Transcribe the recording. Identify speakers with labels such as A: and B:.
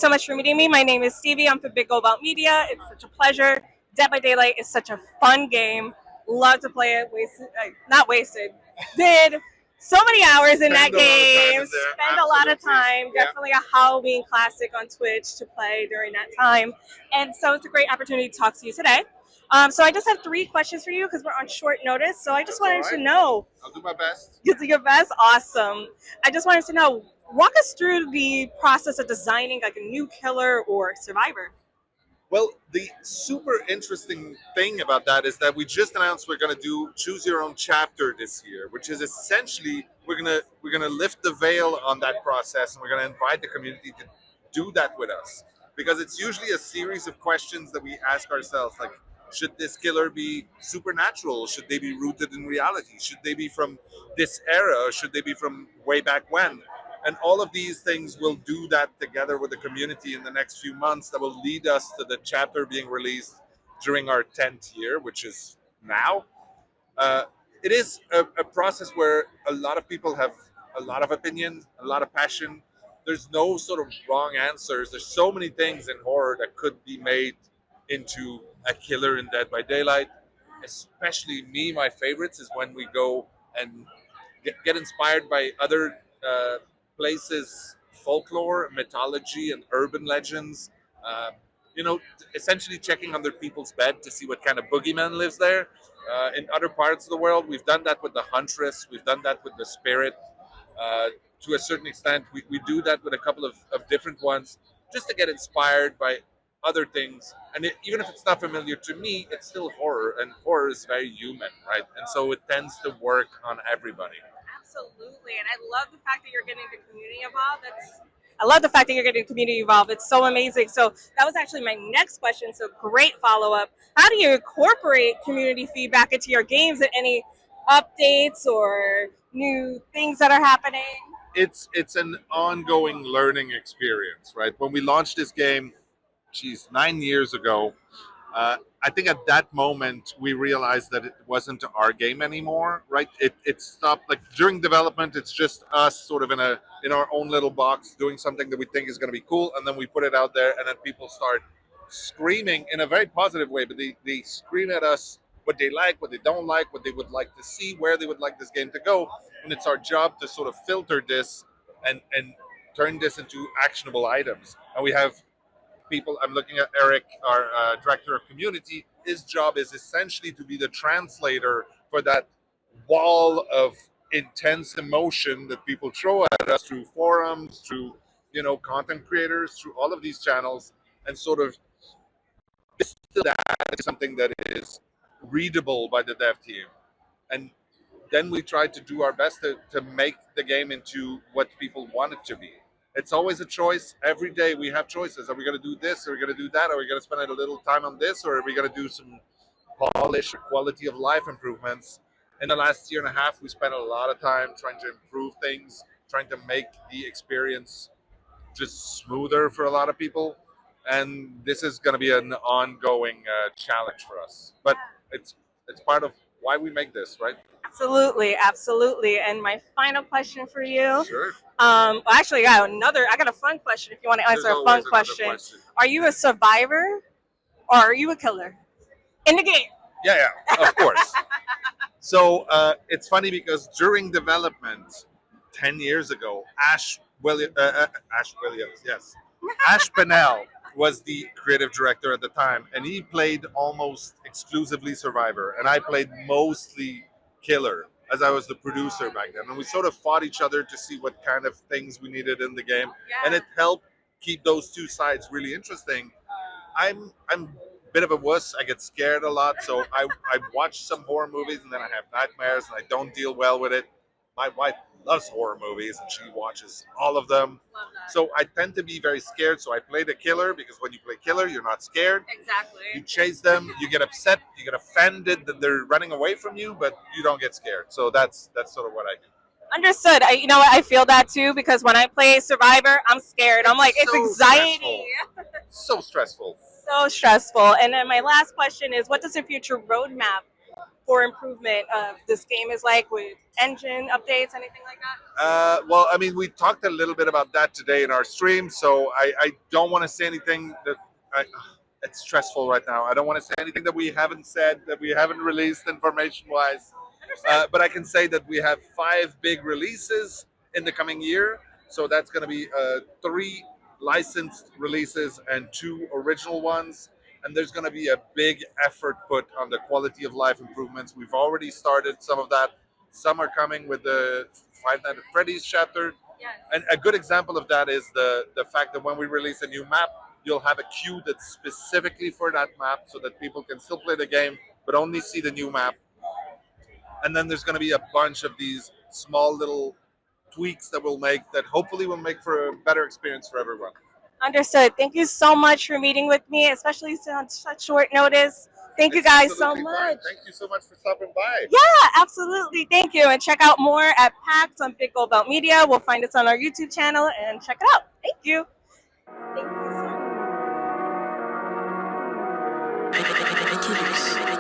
A: so much for meeting me. My name is Stevie. I'm from Big Go About Media. It's such a pleasure. Dead by Daylight is such a fun game. Love to play it. Not wasted. Did so many hours in that game. Spend a lot of time.
B: Yeah.
A: Definitely a Halloween classic on Twitch to play during that time. And so it's a great opportunity to talk to you today. So I just have 3 questions for you because we're on short notice. So I just wanted to know.
B: I'll do my best.
A: You do your best? Awesome. I just wanted to know, walk us through the process of designing like a new killer or survivor.
B: Well, the super interesting thing about that is that we just announced we're going to do choose your own chapter this year, which is essentially we're going to lift the veil on that process, and we're going to invite the community to do that with us, because it's usually a series of questions that we ask ourselves, like, should this killer be supernatural? Should they be rooted in reality? Should they be from this era? Or should they be from way back when? And all of these things will do that together with the community in the next few months that will lead us to the chapter being released during our 10th year, which is now. It is a process where a lot of people have a lot of opinion, a lot of passion. There's no sort of wrong answers. There's so many things in horror that could be made into a killer in Dead by Daylight. Especially me, my favorites is when we go and get inspired by other places, folklore, mythology, and urban legends. Essentially checking under people's bed to see what kind of boogeyman lives there. In other parts of the world, we've done that with the Huntress, we've done that with the Spirit. To a certain extent, we do that with a couple of different ones, just to get inspired by other things. And even if it's not familiar to me, it's still horror, and horror is very human, right? And so it tends to work on everybody.
A: Absolutely, and I love the fact that you're getting the community involved. I love the fact that you're getting the community involved. It's so amazing. So that was actually my next question. So great follow up. How do you incorporate community feedback into your games? And any updates or new things that are happening?
B: It's an ongoing learning experience, right? When we launched this game, 9 years ago, I think at that moment we realized that it wasn't our game anymore, right? It stopped. Like during development, it's just us sort of in our own little box doing something that we think is going to be cool, and then we put it out there, and then people start screaming in a very positive way, but they scream at us what they like, what they don't like, what they would like to see, where they would like this game to go, and it's our job to sort of filter this and turn this into actionable items. And we have people. I'm looking at Eric, our director of community. His job is essentially to be the translator for that wall of intense emotion that people throw at us through forums, through content creators, through all of these channels, and sort of distill that into something that is readable by the dev team. And then we try to do our best to make the game into what people want it to be. It's always a choice. Every day we have choices. Are we going to do this? Are we going to do that? Are we going to spend a little time on this? Or are we going to do some polish or quality of life improvements? In the last year and a half, we spent a lot of time trying to improve things, trying to make the experience just smoother for a lot of people. And this is going to be an ongoing challenge for us. But it's part of why we make this, right?
A: Absolutely. And my final question for you.
B: Sure.
A: Actually, I got a fun question if you want to answer a fun question. Are you a survivor or are you a killer in the game?
B: Yeah, of course. So it's funny because during development 10 years ago, Ash Williams, yes. Ash Pennell was the creative director at the time, and he played almost exclusively survivor, and I played mostly killer, as I was the producer back then. And we sort of fought each other to see what kind of things we needed in the game, and it helped keep those two sides really interesting. I'm a bit of a wuss. I get scared a lot, so I watch some horror movies and then I have nightmares and I don't deal well with it. My wife loves horror movies and she watches all of them. So I tend to be very scared. So I play the killer because when you play killer, you're not scared.
A: Exactly.
B: You chase them, you get upset, you get offended that they're running away from you, but you don't get scared. So that's sort of what I do.
A: Understood. I feel that too because when I play Survivor, I'm scared. I'm like, it's anxiety.
B: So stressful.
A: So stressful. And then my last question is, what does your future roadmap for improvement of this game is like with engine updates, anything like that?
B: Well, I mean, we talked a little bit about that today in our stream, so I don't want to say anything that it's stressful right now. I don't want to say anything that we haven't said, that we haven't released information-wise. But I can say that we have 5 big releases in the coming year. So that's going to be 3 licensed releases and 2 original ones. And there's going to be a big effort put on the quality of life improvements. We've already started some of that. Some are coming with the Five Nights at Freddy's chapter.
A: Yes.
B: And a good example of that is the fact that when we release a new map, you'll have a queue that's specifically for that map so that people can still play the game but only see the new map. And then there's going to be a bunch of these small little tweaks that we'll make that hopefully will make for a better experience for everyone.
A: Understood. Thank you so much for meeting with me, especially on such short notice. Thank you guys so
B: Absolutely fine.
A: much.
B: Thank you so much for stopping by.
A: Yeah, absolutely. Thank you. And check out more at PAX on Big Gold Belt Media. We'll find us on our YouTube channel and check it out. Thank you. Thank you so much.